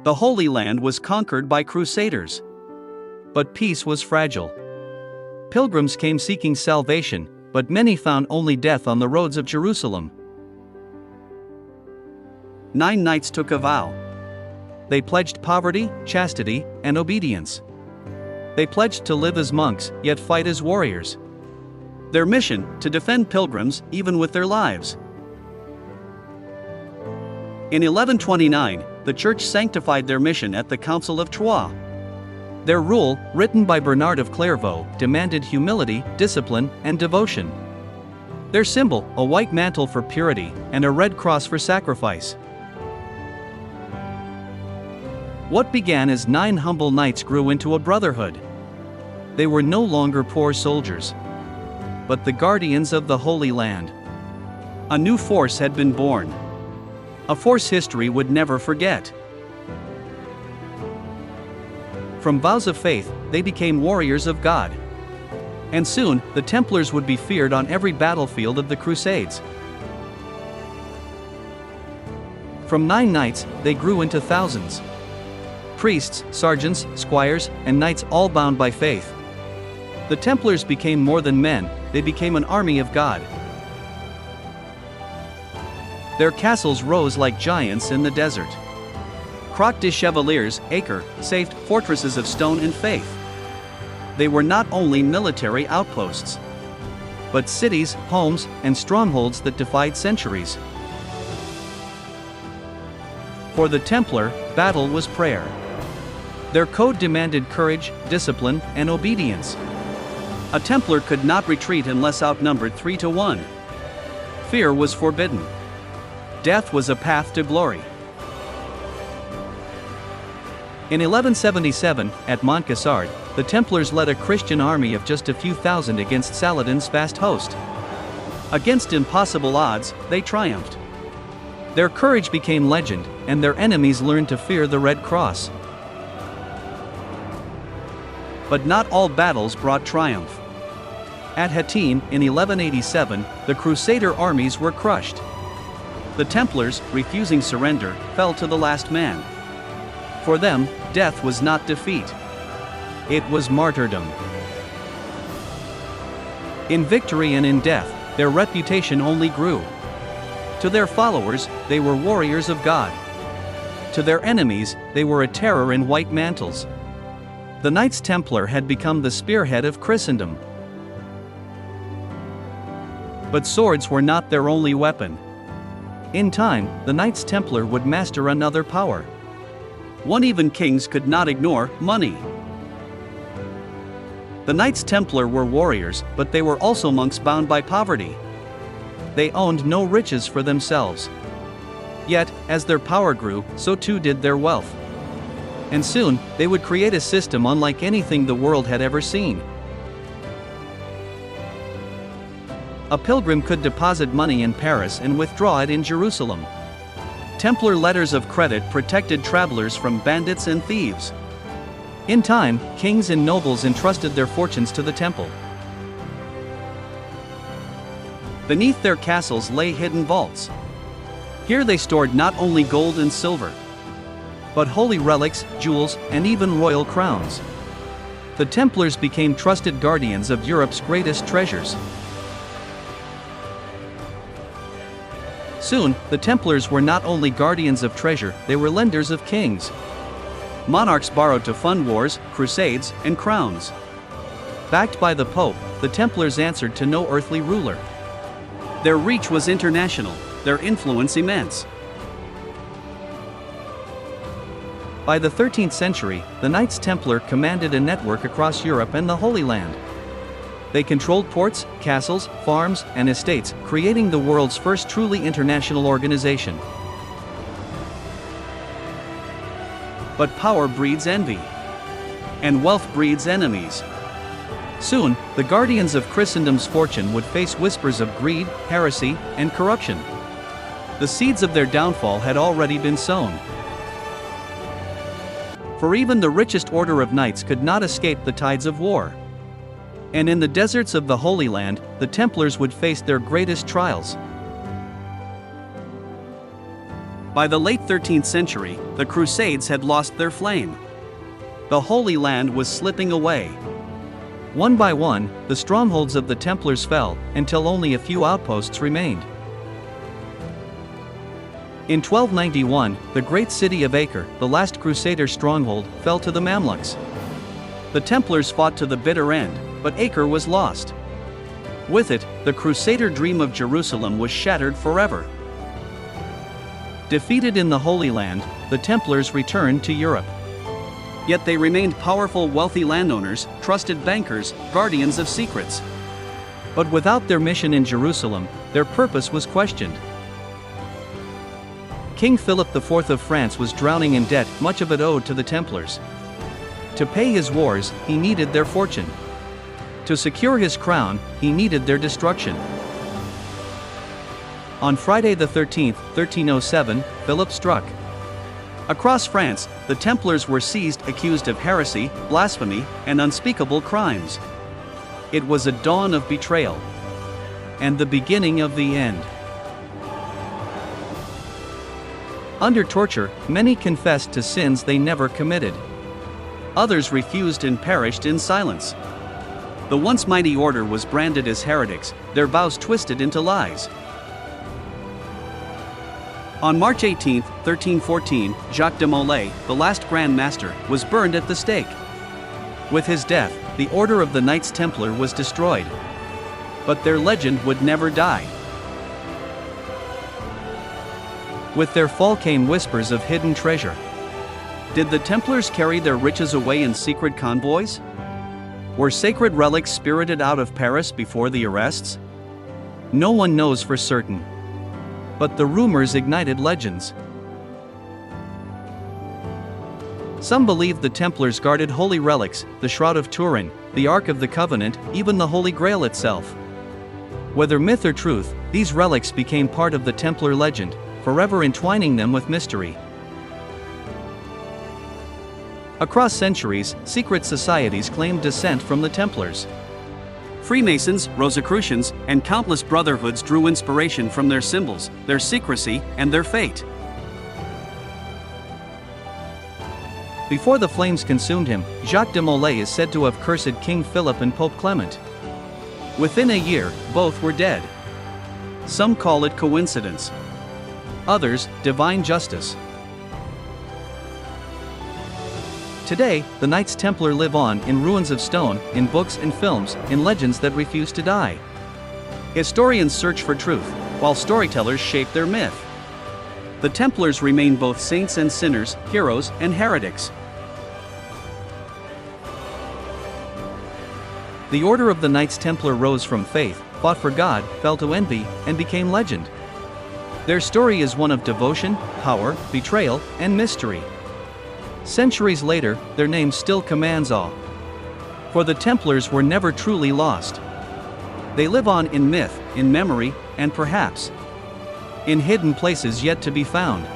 The Holy Land was conquered by Crusaders. But peace was fragile. Pilgrims came seeking salvation, but many found only death on the roads of Jerusalem. 9 knights took a vow. They pledged poverty, chastity, and obedience. They pledged to live as monks, yet fight as warriors. Their mission, to defend pilgrims, even with their lives. In 1129, the Church sanctified their mission at the Council of Troyes. Their rule, written by Bernard of Clairvaux, demanded humility, discipline, and devotion. Their symbol, a white mantle for purity, and a red cross for sacrifice. What began as 9 humble knights grew into a brotherhood. They were no longer poor soldiers, but the guardians of the Holy Land. A new force had been born. A force history would never forget. From vows of faith, they became warriors of God. And soon, the Templars would be feared on every battlefield of the Crusades. From 9 knights, they grew into thousands. Priests, sergeants, squires, and knights all bound by faith. The Templars became more than men, they became an army of God. Their castles rose like giants in the desert. Croix de Chevaliers, Acre, saved fortresses of stone and faith. They were not only military outposts, but cities, homes, and strongholds that defied centuries. For the Templar, battle was prayer. Their code demanded courage, discipline, and obedience. A Templar could not retreat unless outnumbered 3 to 1. Fear was forbidden. Death was a path to glory. In 1177, at Montcassard, the Templars led a Christian army of just a few thousand against Saladin's vast host. Against impossible odds, they triumphed. Their courage became legend, and their enemies learned to fear the Red Cross. But not all battles brought triumph. At Hattin, in 1187, the Crusader armies were crushed. The Templars, refusing surrender, fell to the last man. For them, death was not defeat. It was martyrdom. In victory and in death, their reputation only grew. To their followers, they were warriors of God. To their enemies, they were a terror in white mantles. The Knights Templar had become the spearhead of Christendom. But swords were not their only weapon. In time, the Knights Templar would master another power. One even kings could not ignore: money. The Knights Templar were warriors, but they were also monks bound by poverty. They owned no riches for themselves. Yet, as their power grew, so too did their wealth. And soon, they would create a system unlike anything the world had ever seen. A pilgrim could deposit money in Paris and withdraw it in Jerusalem. Templar letters of credit protected travelers from bandits and thieves. In time, kings and nobles entrusted their fortunes to the temple. Beneath their castles lay hidden vaults. Here they stored not only gold and silver, but holy relics, jewels, and even royal crowns. The Templars became trusted guardians of Europe's greatest treasures. Soon, the Templars were not only guardians of treasure, they were lenders of kings. Monarchs borrowed to fund wars, crusades, and crowns. Backed by the Pope, the Templars answered to no earthly ruler. Their reach was international, their influence immense. By the 13th century, the Knights Templar commanded a network across Europe and the Holy Land. They controlled ports, castles, farms, and estates, creating the world's first truly international organization. But power breeds envy, and wealth breeds enemies. Soon, the guardians of Christendom's fortune would face whispers of greed, heresy, and corruption. The seeds of their downfall had already been sown. For even the richest order of knights could not escape the tides of war. And in the deserts of the Holy Land, the Templars would face their greatest trials. By the late 13th century, the Crusades had lost their flame. The Holy Land was slipping away. One by one, the strongholds of the Templars fell, until only a few outposts remained. In 1291, the great city of Acre, the last Crusader stronghold, fell to the Mamluks. The Templars fought to the bitter end, but Acre was lost. With it, the Crusader dream of Jerusalem was shattered forever. Defeated in the Holy Land, the Templars returned to Europe. Yet they remained powerful, wealthy landowners, trusted bankers, guardians of secrets. But without their mission in Jerusalem, their purpose was questioned. King Philip IV of France was drowning in debt, much of it owed to the Templars. To pay his wars, he needed their fortune. To secure his crown, he needed their destruction. On Friday the 13th, 1307, Philip struck. Across France, the Templars were seized, accused of heresy, blasphemy, and unspeakable crimes. It was a dawn of betrayal. And the beginning of the end. Under torture, many confessed to sins they never committed. Others refused and perished in silence. The once mighty order was branded as heretics, their vows twisted into lies. On March 18, 1314, Jacques de Molay, the last Grand Master, was burned at the stake. With his death, the order of the Knights Templar was destroyed. But their legend would never die. With their fall came whispers of hidden treasure. Did the Templars carry their riches away in secret convoys? Were sacred relics spirited out of Paris before the arrests? No one knows for certain. But the rumors ignited legends. Some believe the Templars guarded holy relics, the Shroud of Turin, the Ark of the Covenant, even the Holy Grail itself. Whether myth or truth, these relics became part of the Templar legend, forever entwining them with mystery. Across centuries, secret societies claimed descent from the Templars. Freemasons, Rosicrucians, and countless brotherhoods drew inspiration from their symbols, their secrecy, and their fate. Before the flames consumed him, Jacques de Molay is said to have cursed King Philip and Pope Clement. Within a year, both were dead. Some call it coincidence. Others, divine justice. Today, the Knights Templar live on in ruins of stone, in books and films, in legends that refuse to die. Historians search for truth, while storytellers shape their myth. The Templars remain both saints and sinners, heroes and heretics. The order of the Knights Templar rose from faith, fought for God, fell to envy, and became legend. Their story is one of devotion, power, betrayal, and mystery. Centuries later, their name still commands awe. For the Templars were never truly lost. They live on in myth, in memory, and perhaps in hidden places yet to be found.